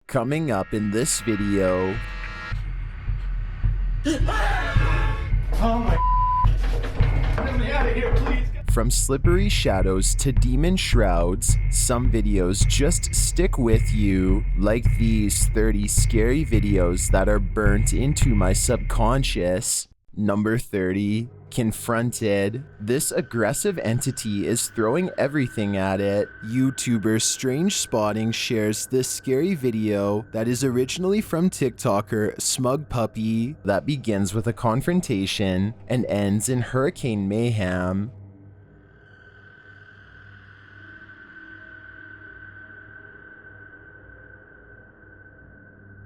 Coming up in this video, Oh my! Get me out of here, please! from slippery shadows to demon shrouds, some videos just stick with you, like these 30 scary videos that are burnt into my subconscious. Number 30, confronted. This aggressive entity is throwing everything at it. YouTuber Strange Spotting shares this scary video that is originally from TikToker Smug Puppy that begins with a confrontation and ends in hurricane mayhem.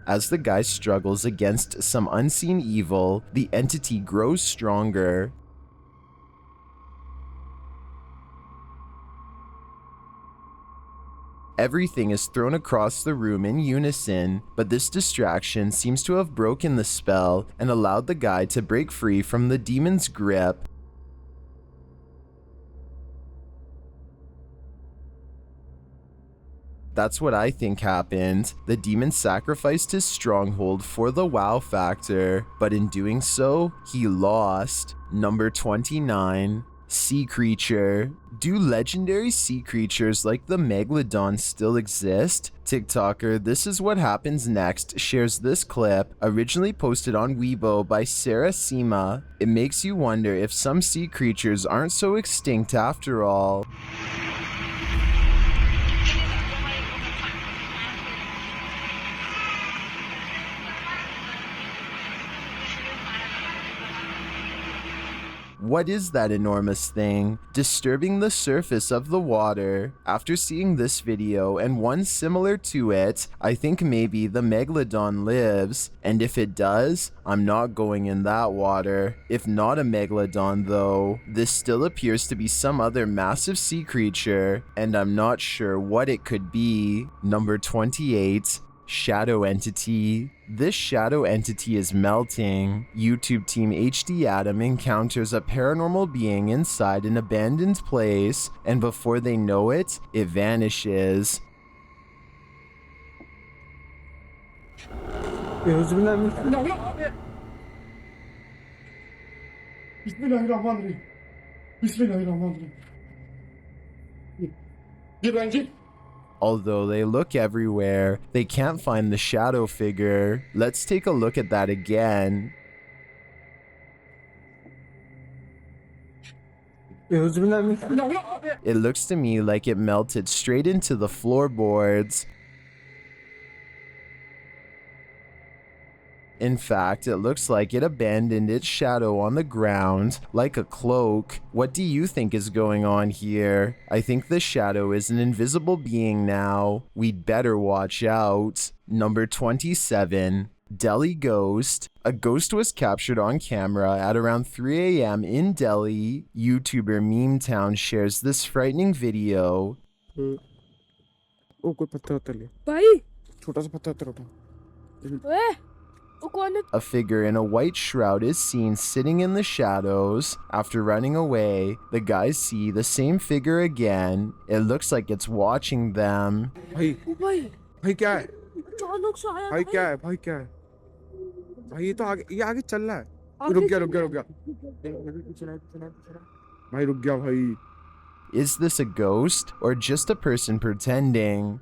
As the guy struggles against some unseen evil, the entity grows stronger. Everything is thrown across the room in unison, but this distraction seems to have broken the spell and allowed the guy to break free from the demon's grip. That's what I think happened. The demon sacrificed his stronghold for the wow factor, but in doing so, he lost. Number 29. Sea creature. Do legendary sea creatures like the megalodon still exist? TikToker This Is What Happens Next shares this clip, originally posted on Weibo by Sarah Sima. It makes you wonder if some sea creatures aren't so extinct after all. What is that enormous thing disturbing the surface of the water? After seeing this video and one similar to it, I think maybe the megalodon lives, and if it does, I'm not going in that water. If not a megalodon though, this still appears to be some other massive sea creature, and I'm not sure what it could be. Number 28. Shadow entity. This shadow entity is melting. YouTube team HD Adam encounters a paranormal being inside an abandoned place, and before they know it, it vanishes. Bismillahirrahmanirrahim. Bismillahirrahmanirrahim. Gir lan gir. Although they look everywhere, they can't find the shadow figure. Let's take a look at that again. It looks to me like it melted straight into the floorboards. In fact, it looks like it abandoned its shadow on the ground, like a cloak. What do you think is going on here? I think the shadow is an invisible being now. We'd better watch out. Number 27. Delhi Ghost. A ghost was captured on camera at around 3 a.m. in Delhi. YouTuber Meme Town shares this frightening video. A figure in a white shroud is seen sitting in the shadows. After running away, the guys see the same figure again. It looks like it's watching them. भाई क्या है भाई क्या है भाई क्या है भाई ये आगे चल रहा है रुक गया भाई रुक गया भाई Is this a ghost or just a person pretending?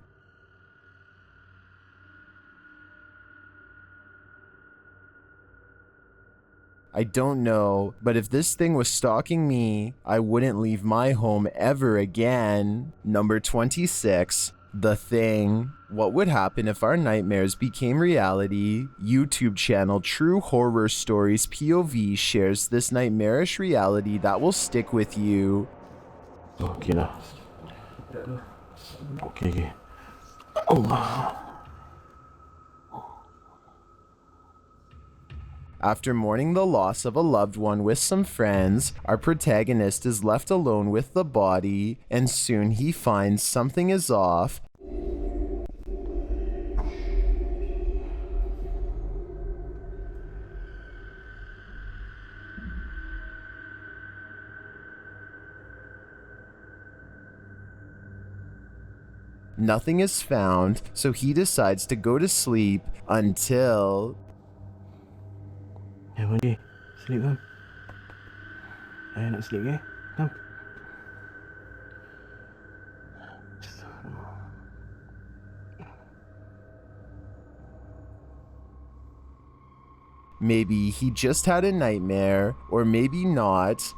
I don't know, but if this thing was stalking me, I wouldn't leave my home ever again. Number 26. The Thing. What would happen if our nightmares became reality? YouTube channel True Horror Stories POV shares this nightmarish reality that will stick with you. Okay. Oh. After mourning the loss of a loved one with some friends, our protagonist is left alone with the body, and soon he finds something is off. Nothing is found, so he decides to go to sleep until... Bangun je. Sleep kan. Saya nak sleep ke? Come. Maybe he just had a nightmare, or maybe not.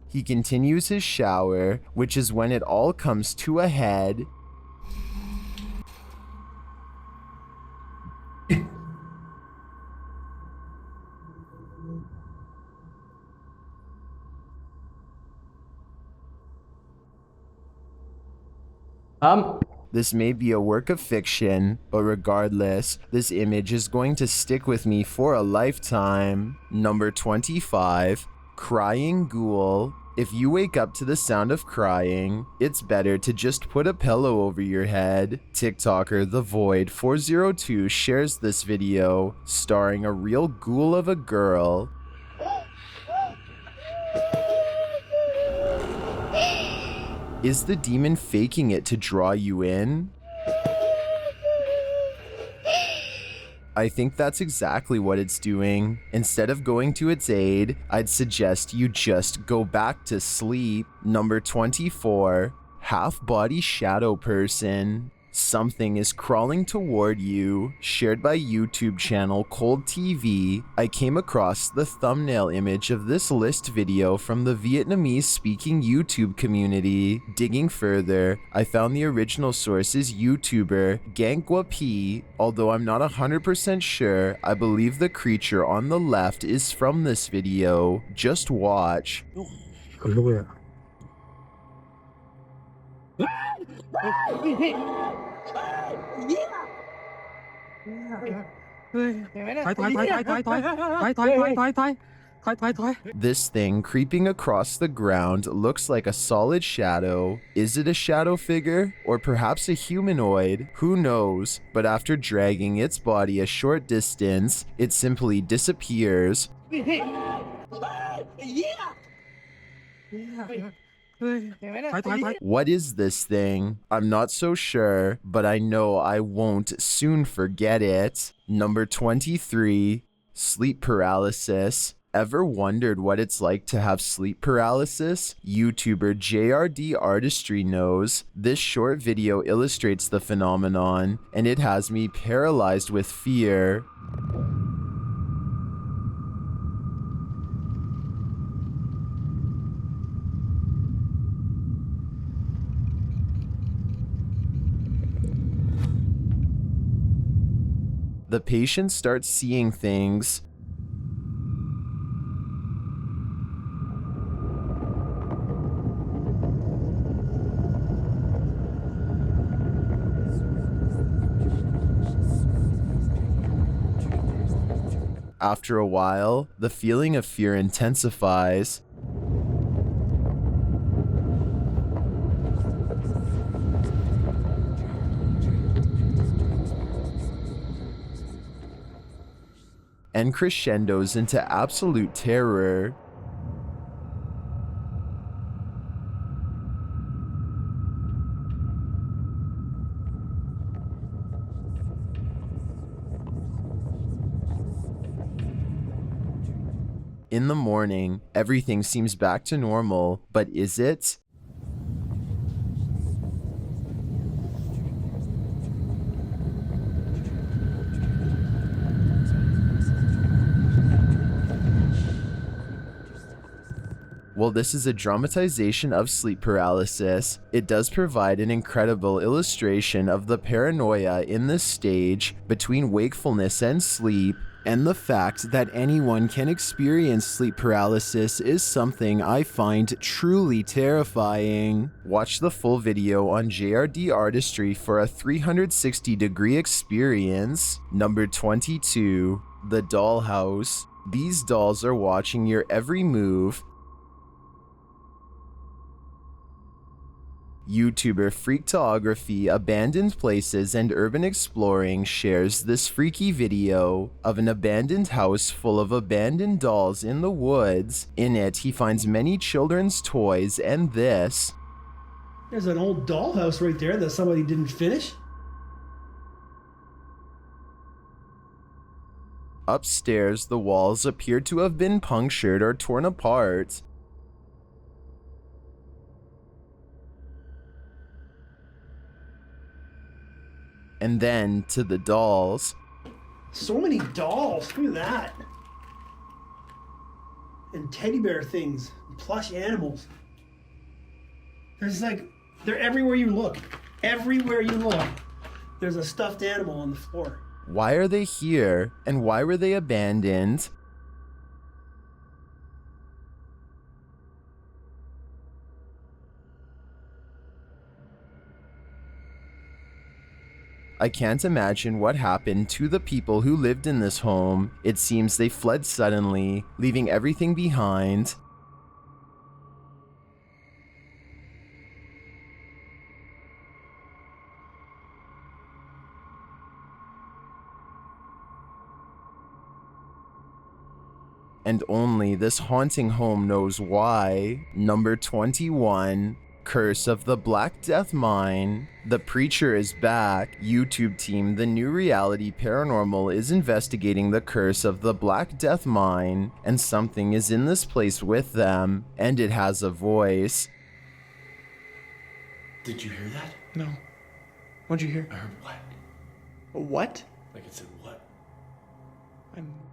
He continues his shower, which is when it all comes to a head. This may be a work of fiction, but regardless, this image is going to stick with me for a lifetime. Number 25, crying ghoul. If you wake up to the sound of crying, it's better to just put a pillow over your head. TikToker The Void 402 shares this video, starring a real ghoul of a girl. Is the demon faking it to draw you in? I think that's exactly what it's doing. Instead of going to its aid, I'd suggest you just go back to sleep. Number 24, half-body shadow person. Something is crawling toward you. Shared by YouTube channel Cold TV, I came across the thumbnail image of this list video from the Vietnamese-speaking YouTube community. Digging further, I found the original source's YouTuber, Gangwa P. Although I'm not 100% sure, I believe the creature on the left is from this video. Just watch. This thing creeping across the ground looks like a solid shadow. Is it a shadow figure? Or perhaps a humanoid? Who knows? But after dragging its body a short distance, it simply disappears. What is this thing? I'm not so sure, but I know I won't soon forget it. Number 23, sleep paralysis. Ever wondered what it's like to have sleep paralysis? YouTuber JRD Artistry knows. This short video illustrates the phenomenon, and it has me paralyzed with fear. The patient starts seeing things. After a while, the feeling of fear intensifies. And crescendos into absolute terror. In the morning, everything seems back to normal, but is it? While this is a dramatization of sleep paralysis, it does provide an incredible illustration of the paranoia in this stage between wakefulness and sleep, and the fact that anyone can experience sleep paralysis is something I find truly terrifying. Watch the full video on JRD Artistry for a 360-degree experience. Number 22, the dollhouse. These dolls are watching your every move. YouTuber Freaktography Abandoned Places and Urban Exploring shares this freaky video of an abandoned house full of abandoned dolls in the woods. In it, he finds many children's toys and this. There's an old dollhouse right there that somebody didn't finish. Upstairs, the walls appear to have been punctured or torn apart. And then to the dolls. So many dolls. Look at that. And teddy bear things. And plush animals. There's like, they're everywhere you look. Everywhere you look, there's a stuffed animal on the floor. Why are they here? And why were they abandoned? I can't imagine what happened to the people who lived in this home. It seems they fled suddenly, leaving everything behind. And only this haunting home knows why. Number 21. Curse of the Black Death Mine. The Preacher is back. YouTube team The New Reality Paranormal is investigating the curse of the Black Death Mine, and something is in this place with them, and it has a voice. Did you hear that? No. What'd you hear? I heard what? A what? Like it said what?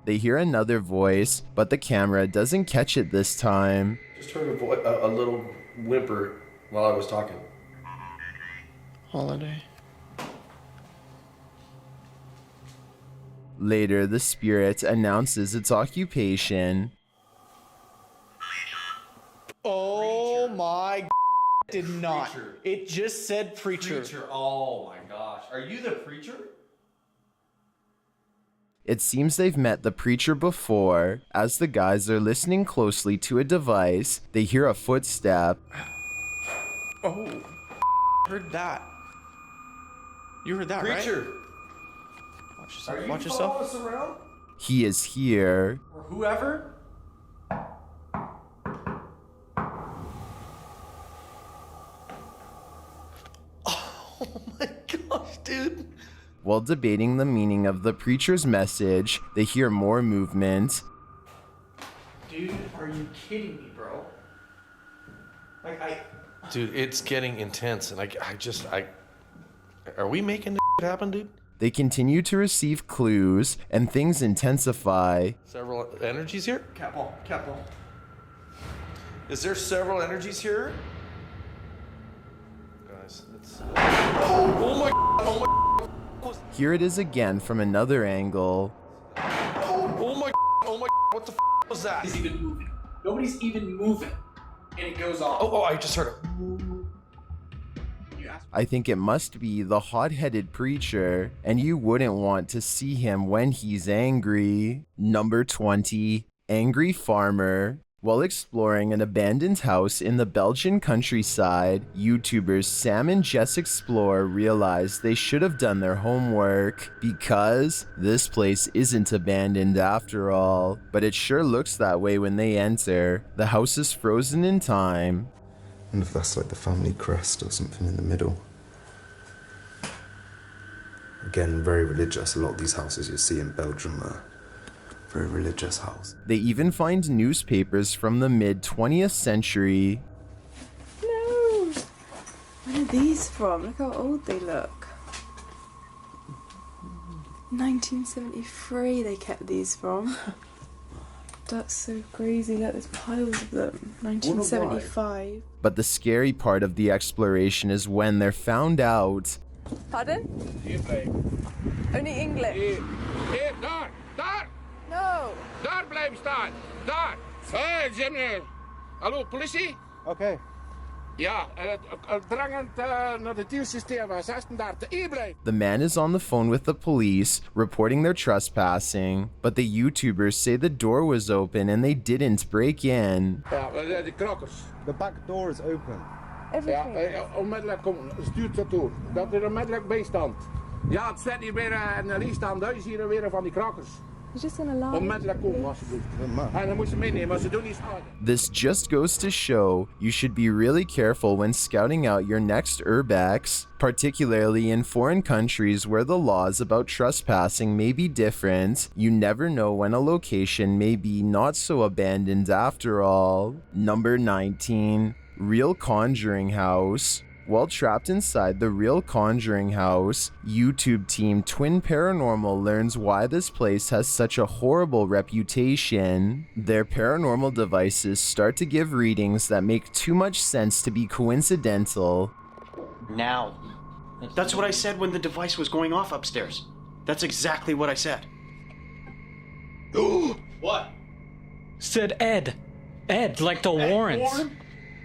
They hear another voice, but the camera doesn't catch it this time. Just heard a little whimper while I was talking. Holiday. Later, the spirit announces its occupation. Oh my did not. Preacher. It just said preacher. Preacher, oh my gosh. Are you the preacher? It seems they've met the preacher before. As the guys are listening closely to a device, they hear a footstep. Oh, heard that. You heard that, Preacher. right? Watch yourself. Are you Watch following yourself. us around? He is here. Or whoever? Oh my gosh, dude. While debating the meaning of the preacher's message, they hear more movement. Dude, are you kidding me, bro? Dude, it's getting intense, and I are we making this happen, dude? They continue to receive clues, and things intensify. Several energies here? Capo. Is there several energies here? Guys, it's... Oh my... Oh my... Here it is again from another angle. Oh my... Oh my... What the was that? Nobody's even moving. Nobody's even moving. And it goes off. Oh, I just heard it. I think it must be the hot-headed preacher, and you wouldn't want to see him when he's angry. Number 20. Angry Farmer. While exploring an abandoned house in the Belgian countryside, YouTubers Sam and Jess Explore realized they should have done their homework, because this place isn't abandoned after all. But it sure looks that way when they enter. The house is frozen in time. And if that's like the family crest or something in the middle. Again, very religious. A lot of these houses you see in Belgium are very religious house. They even find newspapers from the mid-20th century. No! When are these from? Look how old they look. 1973 they kept these from. That's so crazy. Look, there's piles of them. 1975. But the scary part of the exploration is when they're found out. Pardon? Only English. Daar! No! Daar blijven staan! Daar! Hé, Jimmy! Hallo, politie? Okay. Ja, drangend naar het deelsysteem. Waar zijn daar te hier blijven? The man is on the phone with the police, reporting their trespassing, but the YouTubers say the door was open and they didn't break in. Ja, de krokkers. The back door is open. Everything. Onmiddellijk stuurt ze toe. Dat is onmiddellijk bijstand. Ja, het zit hier weer een lijst aan huis hier weer van die krakkers. He's just gonna lie. Onmiddellijk komen alsjeblieft. En dan moet ze meenemen, maar ze doen niet schade. This just goes to show you should be really careful when scouting out your next urbex, particularly in foreign countries where the laws about trespassing may be different. You never know when a location may be not so abandoned after all. Number 19. Real Conjuring House. While trapped inside the Real Conjuring House, YouTube team Twin Paranormal learns why this place has such a horrible reputation. Their paranormal devices start to give readings that make too much sense to be coincidental. Now. That's what I said when the device was going off upstairs. That's exactly what I said. What? Said Ed. Ed, like the Warrens. Warren?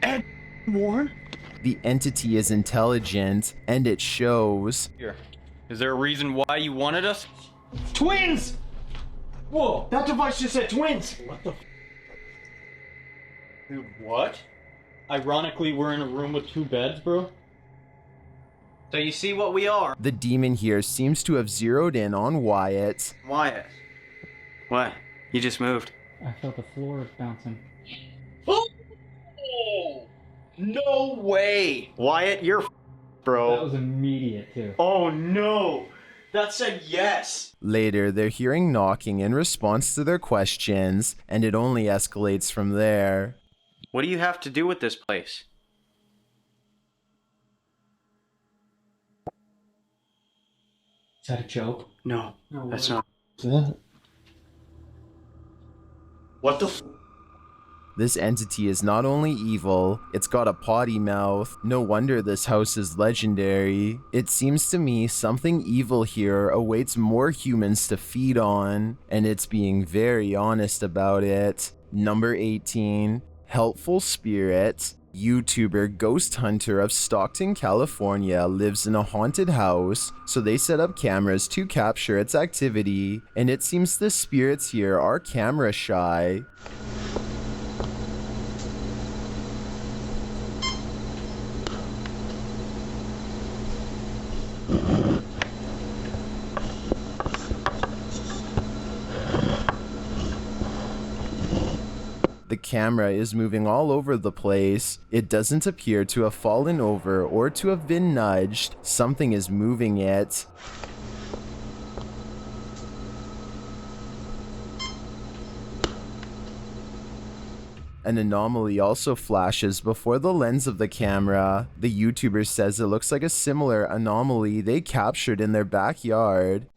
Ed Warren? The entity is intelligent, and it shows. Here. Is there a reason why you wanted us? Twins! Whoa, that device just said twins! What the Dude, what? Ironically, we're in a room with 2 beds, bro. So you see what we are? The demon here seems to have zeroed in on Wyatt. Wyatt. What? You just moved. I felt the floor bouncing. Oh! No way! Wyatt, you're bro. That was immediate, too. Oh no! That said yes! Later, they're hearing knocking in response to their questions, and it only escalates from there. What do you have to do with this place? Is that a joke? No, No, that's what not. What the This entity is not only evil, it's got a potty mouth. No wonder this house is legendary. It seems to me something evil here awaits more humans to feed on, and it's being very honest about it. Number 18. Helpful Spirit. YouTuber Ghost Hunter of Stockton, California lives in a haunted house, so they set up cameras to capture its activity, and it seems the spirits here are camera shy. The camera is moving all over the place. It doesn't appear to have fallen over or to have been nudged. Something is moving it. An anomaly also flashes before the lens of the camera. The YouTuber says it looks like a similar anomaly they captured in their backyard.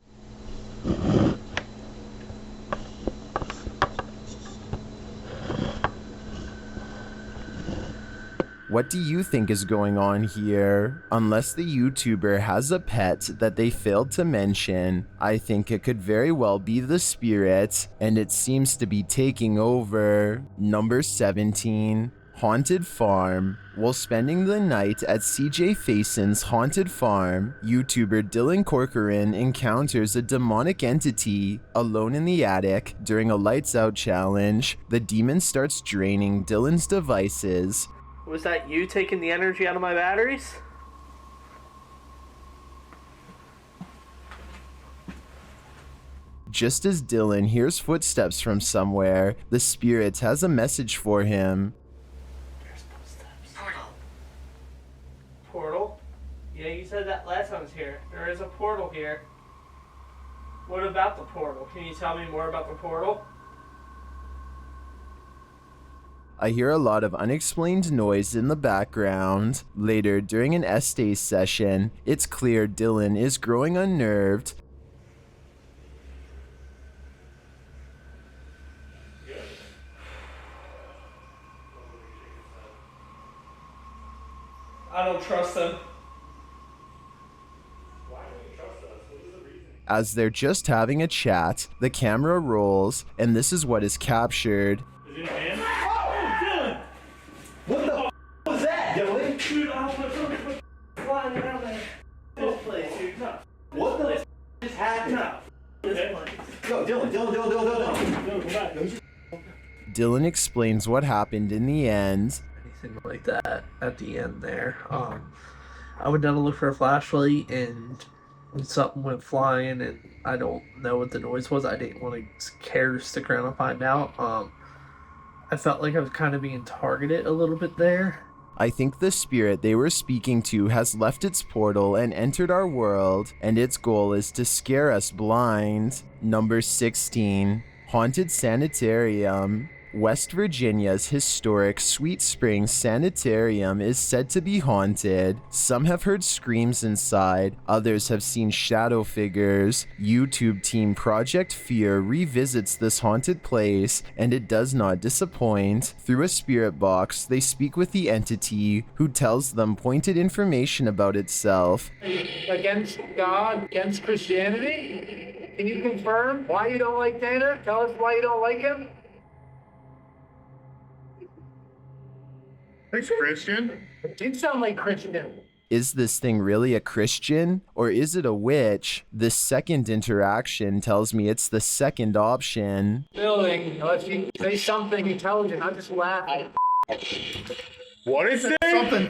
What do you think is going on here? Unless the YouTuber has a pet that they failed to mention, I think it could very well be the spirit, and it seems to be taking over. Number 17. Haunted Farm. While spending the night at CJ Fason's haunted farm, YouTuber Dylan Corcoran encounters a demonic entity alone in the attic during a lights out challenge. The demon starts draining Dylan's devices. Was that you taking the energy out of my batteries? Just as Dylan hears footsteps from somewhere, the spirit has a message for him. There's footsteps. Portal? Yeah, you said that last time I was here. There is a portal here. What about the portal? Can you tell me more about the portal? I hear a lot of unexplained noise in the background. Later, during an Estes session, it's clear Dylan is growing unnerved. I don't trust them. As they're just having a chat, the camera rolls, and this is what is captured. Is it him? Oh, Dylan! What the was that, Dylan? Dude, I was flying around there. This place, dude. No. What the just happened? No. This place. Yo, Dylan. Dylan, come back. Dylan explains what happened in the end. anything like that at the end there. I would never look for a flashlight, and something went flying, and I don't know what the noise was. I didn't want to care to stick around and find out. I felt like I was kind of being targeted a little bit there. I think the spirit they were speaking to has left its portal and entered our world, and its goal is to scare us blind. Number 16, Haunted Sanitarium. West Virginia's historic Sweet Springs Sanitarium is said to be haunted. Some have heard screams inside, others have seen shadow figures. YouTube team Project Fear revisits this haunted place, and it does not disappoint. Through a spirit box, they speak with the entity, who tells them pointed information about itself. Against God, against Christianity? Can you confirm why you don't like Dana? Tell us why you don't like him. He's Christian. It did sound like Christian. Is this thing really a Christian, or is it a witch? This second interaction tells me it's the second option. Building, unless you say something intelligent, not just laugh. What is it? Something.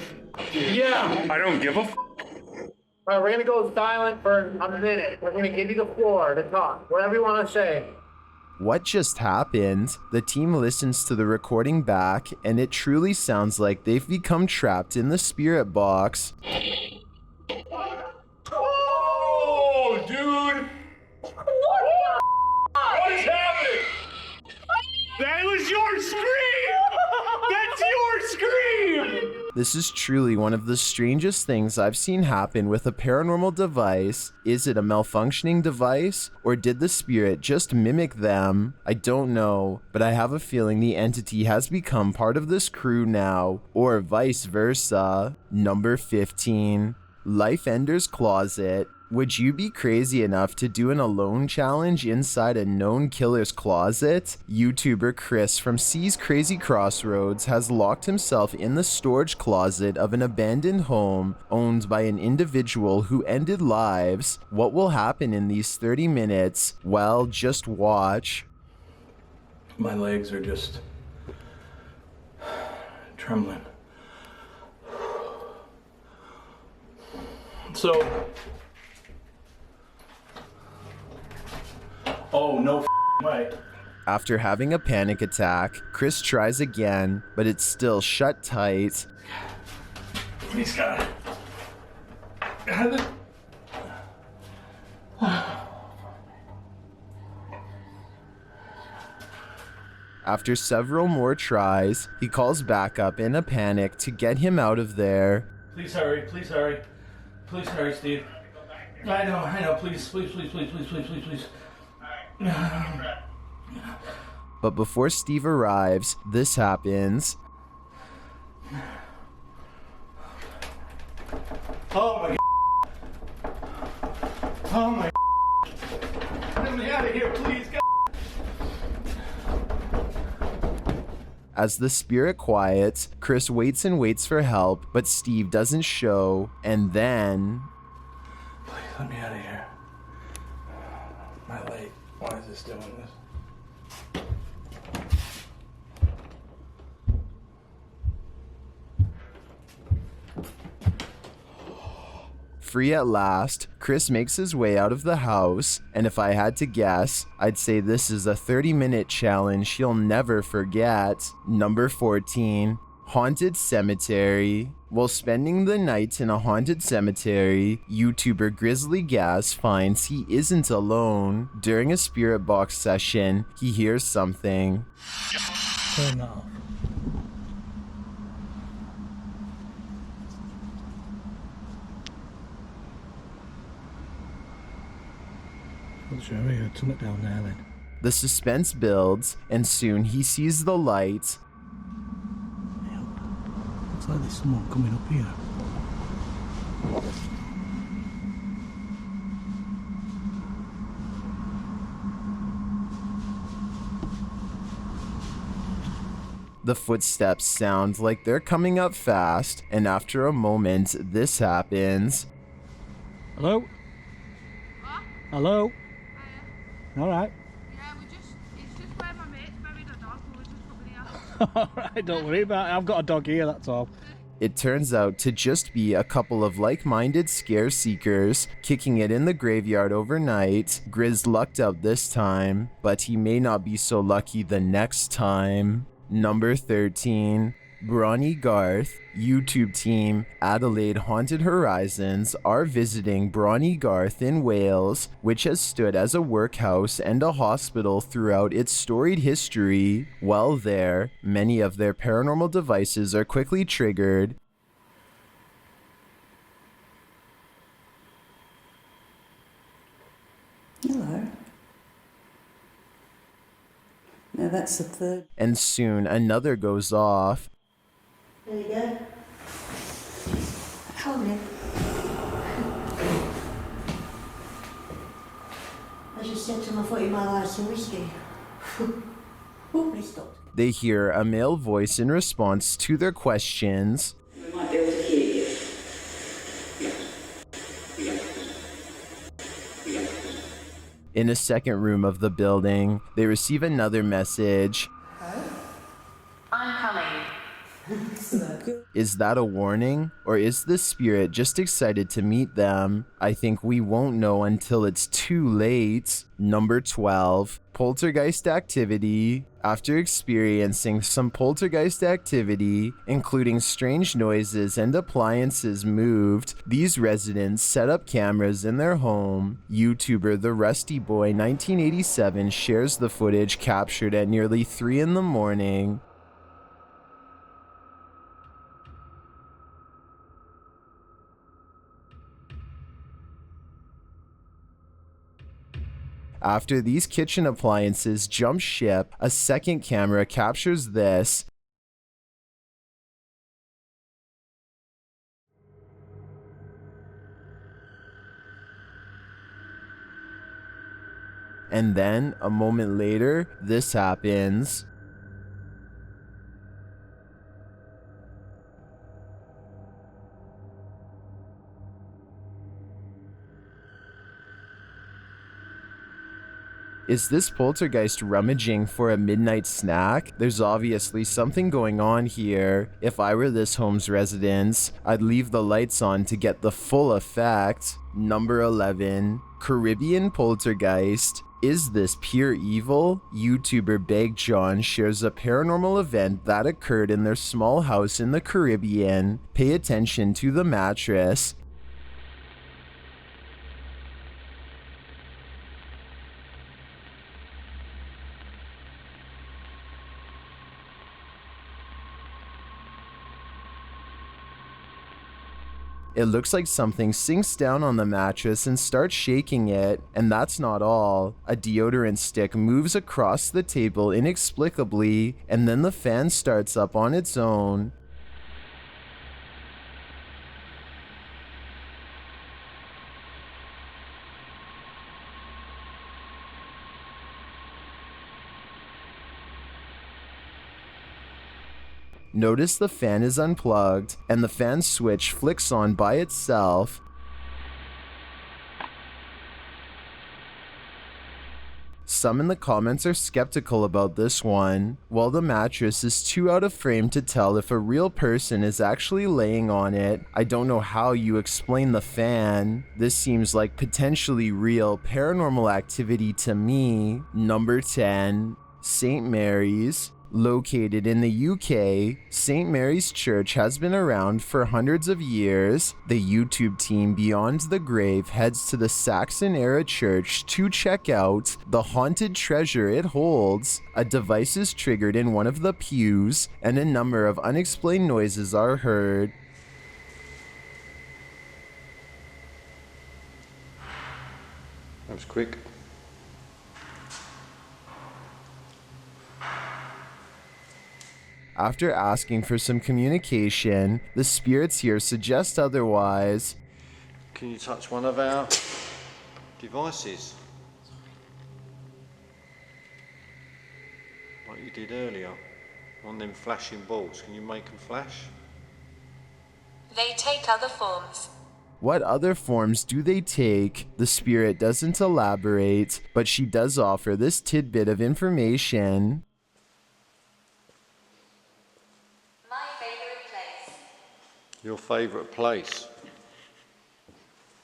Yeah. I don't give a f. All right, we're gonna go silent for a minute. We're gonna give you the floor to talk, whatever you want to say. What just happened? The team listens to the recording back, and it truly sounds like they've become trapped in the spirit box. Oh, dude! What is happening? That was your scream! That's your scream! This is truly one of the strangest things I've seen happen with a paranormal device. Is it a malfunctioning device, or did the spirit just mimic them? I don't know, but I have a feeling the entity has become part of this crew now, or vice versa. Number 15, Life Ender's Closet. Would you be crazy enough to do an alone challenge inside a known killer's closet? YouTuber Chris from C's Crazy Crossroads has locked himself in the storage closet of an abandoned home owned by an individual who ended lives. What will happen in these 30 minutes? Well, just watch. My legs are just trembling. So, oh, no way. After having a panic attack, Chris tries again, but it's still shut tight. Please, God. After several more tries, he calls backup in a panic to get him out of there. Please hurry, please hurry. Please hurry, Steve. I know, please. But before Steve arrives, this happens. Oh my God. Oh my God. Get me out of here, please, God. As the spirit quiets, Chris waits and waits for help, but Steve doesn't show, and then... Please let me out of here. Am I late? Why is this doing this? Free at last, Chris makes his way out of the house, and if I had to guess, I'd say this is a 30-minute challenge he'll never forget. Number 14, Haunted Cemetery. While spending the night in a haunted cemetery, YouTuber Grizzly Gas finds he isn't alone. During a spirit box session, he hears something. Turn off. Turn it down there then. The suspense builds, and soon he sees the light. Looks like there's someone coming up here. The footsteps sound like they're coming up fast, and after a moment, this happens. Hello? What? Hello? Alright. Yeah, it's just where my mate's buried a dog, we were just coming here. Alright, don't worry about it. I've got a dog here, that's all. It turns out to just be a couple of like-minded scare seekers kicking it in the graveyard overnight. Grizz lucked out this time, but he may not be so lucky the next time. Number 13. Bronnie Garth, YouTube team Adelaide Haunted Horizons are visiting Bronnie Garth in Wales, which has stood as a workhouse and a hospital throughout its storied history. While there, many of their paranormal devices are quickly triggered. Hello. Now that's the third. And soon another goes off. There you go. Hold it. I just said to him, I thought you might like some whiskey. Oh, he stopped. They hear a male voice in response to their questions. We might be able to hear you. In a second room of the building, they receive another message. I'm coming. Is that a warning? Or is the spirit just excited to meet them? I think we won't know until it's too late. Number 12. Poltergeist activity. After experiencing some poltergeist activity, including strange noises and appliances moved, these residents set up cameras in their home. YouTuber The Rusty Boy 1987 shares the footage captured at nearly 3 in the morning. After these kitchen appliances jump ship, a second camera captures this. And then, a moment later, this happens. Is this poltergeist rummaging for a midnight snack? There's obviously something going on here. If I were this home's residents, I'd leave the lights on to get the full effect. Number 11. Caribbean poltergeist. Is this pure evil? YouTuber Big John shares a paranormal event that occurred in their small house in the Caribbean. Pay attention to the mattress. It looks like something sinks down on the mattress and starts shaking it, and that's not all. A deodorant stick moves across the table inexplicably, and then the fan starts up on its own. Notice the fan is unplugged, and the fan switch flicks on by itself. Some in the comments are skeptical about this one. While the mattress is too out of frame to tell if a real person is actually laying on it, I don't know how you explain the fan. This seems like potentially real paranormal activity to me. Number 10. St. Mary's. Located in the UK, St. Mary's Church has been around for hundreds of years. The YouTube team Beyond the Grave heads to the Saxon-era church to check out the haunted treasure it holds. A device is triggered in one of the pews, and a number of unexplained noises are heard. That was quick. After asking for some communication, the spirits here suggest otherwise. Can you touch one of our devices? Like you did earlier. On them flashing balls. Can you make them flash? They take other forms. What other forms do they take? The spirit doesn't elaborate, but she does offer this tidbit of information. Your favourite place?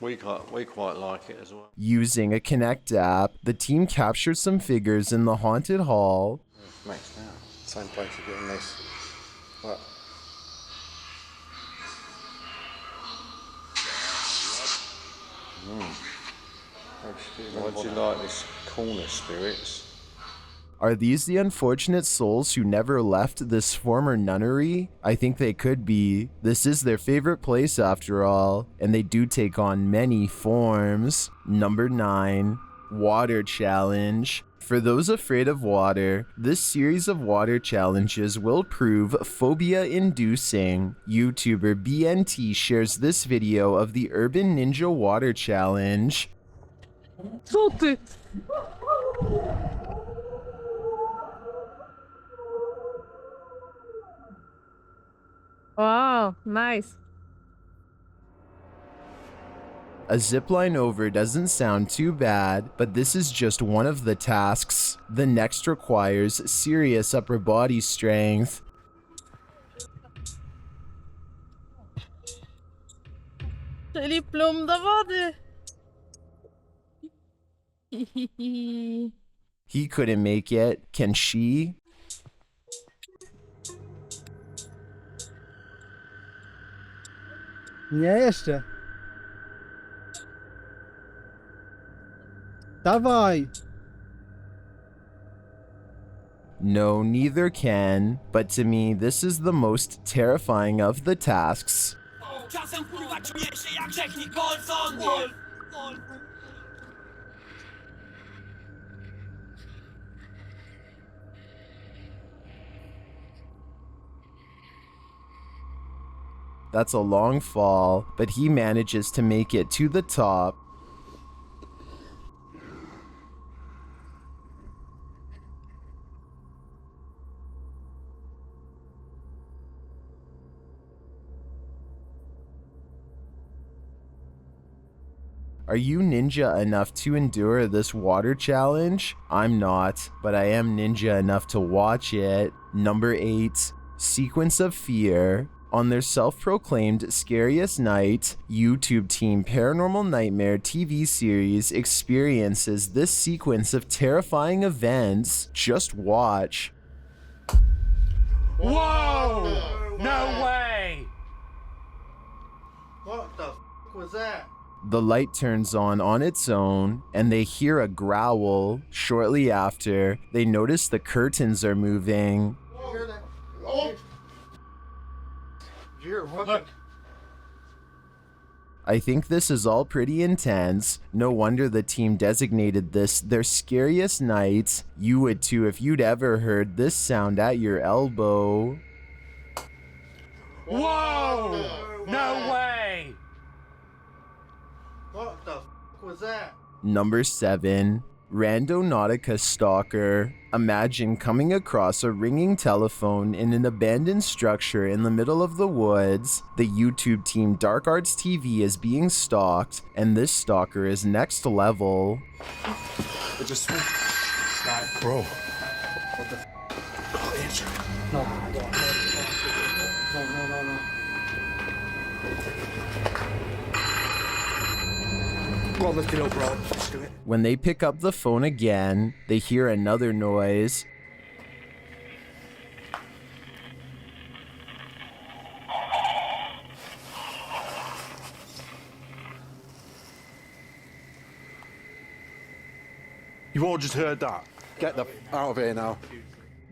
We quite like it as well. Using a Connect app, the team captured some figures in the haunted hall. Maxed out. Same place again. This. What? Why do you like this corner, spirits? Are these the unfortunate souls who never left this former nunnery? I think they could be. This is their favorite place after all, and they do take on many forms. Number 9, Water Challenge. For those afraid of water, this series of water challenges will prove phobia-inducing. YouTuber BNT shares this video of the Urban Ninja Water Challenge. Salty! Wow, nice. A zipline over doesn't sound too bad, but this is just one of the tasks. The next requires serious upper body strength. Really plumb the body. He couldn't make it. Can she? Nie jeszcze. Dawaj. No, neither can, but to me, this is the most terrifying of the tasks. That's a long fall, but he manages to make it to the top. Are you ninja enough to endure this water challenge? I'm not, but I am ninja enough to watch it. Number 8, Sequence of Fear. On their self-proclaimed scariest night, YouTube team Paranormal Nightmare TV series experiences this sequence of terrifying events. Just watch. Whoa! No way! What the f was that? The light turns on its own, and they hear a growl. Shortly after, they notice the curtains are moving. You hear that? Oh! Look. I think this is all pretty intense. No wonder the team designated this their scariest night. You would too if you'd ever heard this sound at your elbow. Whoa! No way! What the f was that? Number 7, Randonautica Stalker. Imagine coming across a ringing telephone in an abandoned structure in the middle of the woods. The YouTube team Dark Arts TV is being stalked, and this stalker is next level. It just Bro. What the Oh, answer it. No. No. Go on, let's get over, bro. Let's do it. When they pick up the phone again, they hear another noise. You all just heard that. Get the f out of here now.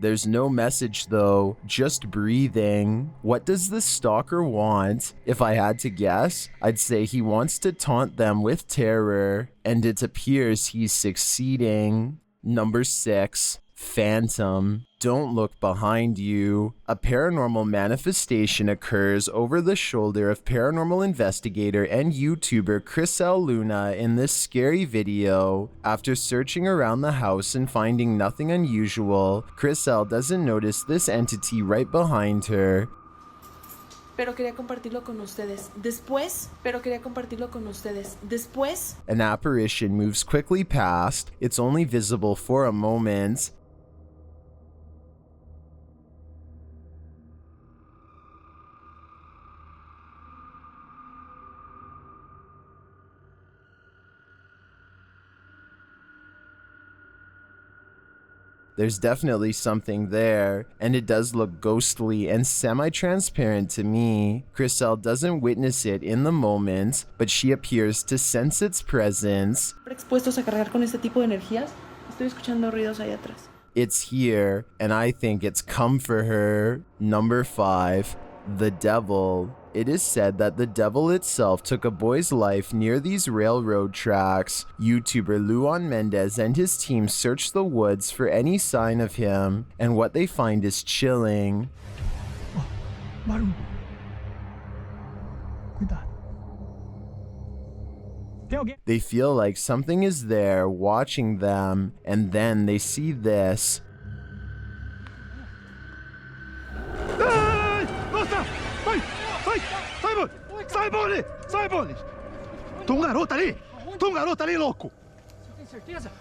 There's no message though, just breathing. What does this stalker want? If I had to guess, I'd say he wants to taunt them with terror, and it appears he's succeeding. Number 6, Phantom. Don't look behind you. A paranormal manifestation occurs over the shoulder of paranormal investigator and YouTuber Chriselle Luna in this scary video. After searching around the house and finding nothing unusual, Chriselle doesn't notice this entity right behind her. Pero quería compartirlo con ustedes. Después. An apparition moves quickly past. It's only visible for a moment. There's definitely something there, and it does look ghostly and semi-transparent to me. Chriselle doesn't witness it in the moment, but she appears to sense its presence. Expuestos a cargar con este tipo de energías. Estoy escuchando ruidos ahí atrás. It's here, and I think it's come for her. Number 5, the devil. It is said that the devil itself took a boy's life near these railroad tracks. YouTuber Luan Mendez and his team searched the woods for any sign of him, and what they find is chilling. They feel like something is there watching them, and then they see this. Tem garota ali, louco!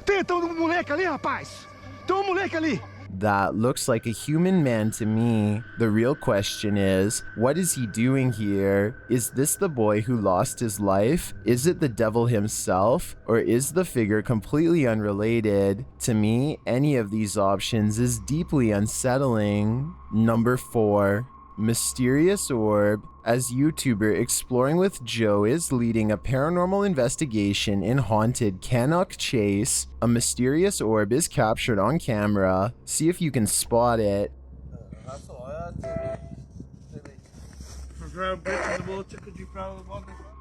Tem moleque ali, rapaz! Tem moleque ali! That looks like a human man to me. The real question is, what is he doing here? Is this the boy who lost his life? Is it the devil himself? Or is the figure completely unrelated? To me, any of these options is deeply unsettling. Number 4. Mysterious orb. As YouTuber Exploring with Joe is leading a paranormal investigation in haunted Cannock Chase, a mysterious orb is captured on camera. See if you can spot it.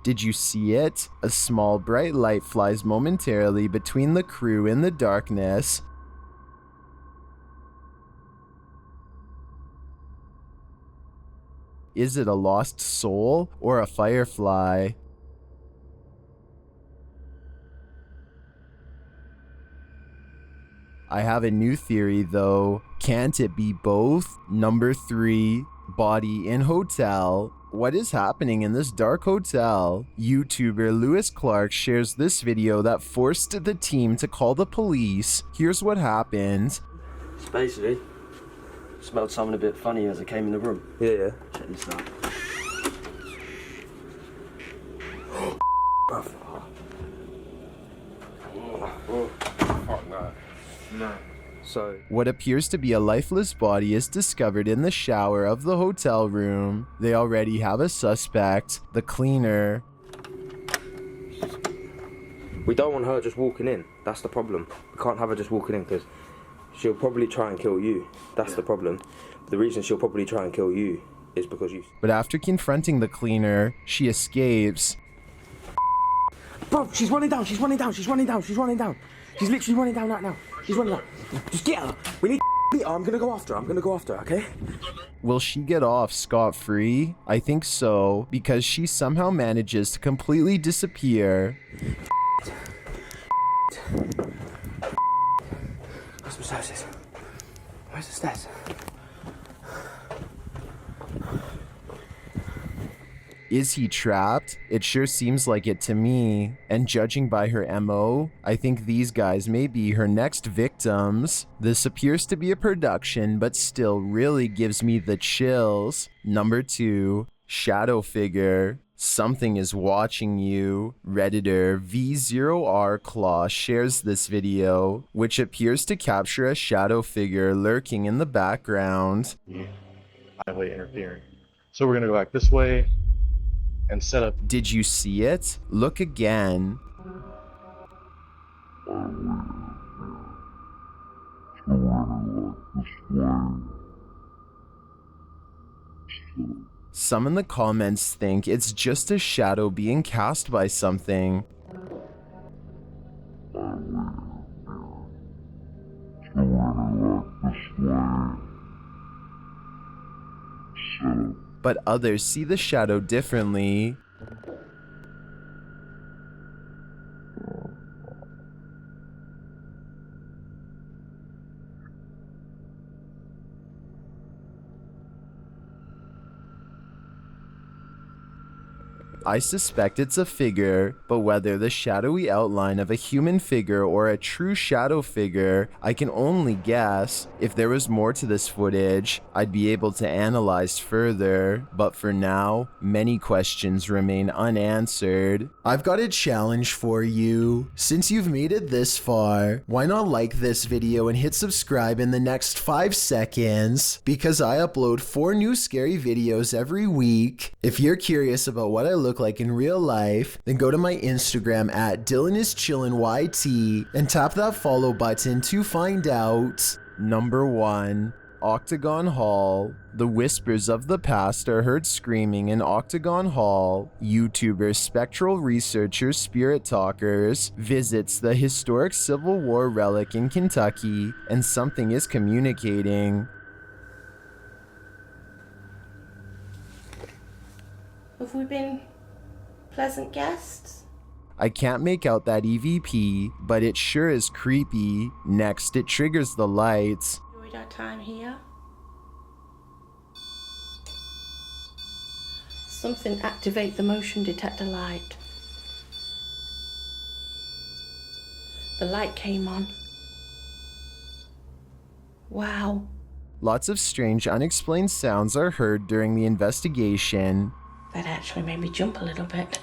Did you see it? A small bright light flies momentarily between the crew in the darkness. Is it a lost soul or a firefly? I have a new theory though. Can't it be both? Number 3, body in hotel. What is happening in this dark hotel? YouTuber Lewis Clark shares this video that forced the team to call the police. Here's what happened. It's basically smelled something a bit funny as I came in the room. Yeah. Check this out. Bruv. Fuck nah. No. So, what appears to be a lifeless body is discovered in the shower of the hotel room. They already have a suspect, the cleaner. we don't want her just walking in. That's the problem. We can't have her just walking in because she'll probably try and kill you. That's the problem. The reason she'll probably try and kill you is because you... But after confronting the cleaner, she escapes. Bro, she's running down, she's running down, she's running down, she's running down. She's literally running down right now. She's running down. Just get her. We need to beat her. I'm gonna go after her. I'm gonna go after her, okay? Will she get off scot-free? I think so, because she somehow manages to completely disappear. Where's the stairs? Where's the stairs? Is he trapped? It sure seems like it to me. And judging by her MO, I think these guys may be her next victims. This appears to be a production, but still really gives me the chills. Number 2, shadow figure. Something is watching you. Redditor V0R Claw shares this video, which appears to capture a shadow figure lurking in the background. Highway interfering. So we're gonna go back this way and set up. Did you see it? Look again. Some in the comments think it's just a shadow being cast by something. But others see the shadow differently. I suspect it's a figure, but whether the shadowy outline of a human figure or a true shadow figure, I can only guess. If there was more to this footage, I'd be able to analyze further, but for now, many questions remain unanswered. I've got a challenge for you. Since you've made it this far, why not like this video and hit subscribe in the next 5 seconds? Because I upload 4 new scary videos every week. If you're curious about what I look like in real life, then go to my Instagram at DylanIsChillinYT and tap that follow button to find out. Number 1. Octagon Hall. The whispers of the past are heard screaming in Octagon Hall. YouTuber Spectral Researcher Spirit Talkers visits the historic Civil War relic in Kentucky, and something is communicating. Have we been pleasant guests? I can't make out that EVP, but it sure is creepy. Next, it triggers the lights. Enjoyed our time here. Something activate the motion detector light. The light came on. Wow. Lots of strange unexplained sounds are heard during the investigation. That actually made me jump a little bit.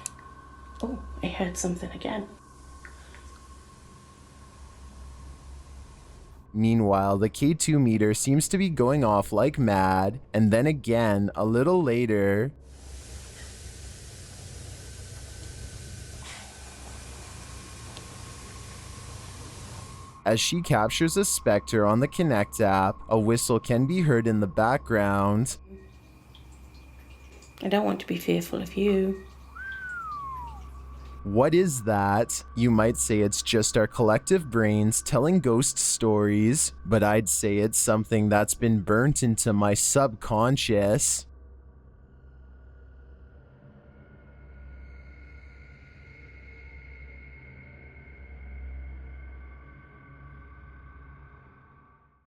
Oh, I heard something again. Meanwhile, the K2 meter seems to be going off like mad, and then again, a little later, as she captures a specter on the Connect app, a whistle can be heard in the background. I don't want to be fearful of you. What is that? You might say it's just our collective brains telling ghost stories, but I'd say it's something that's been burnt into my subconscious.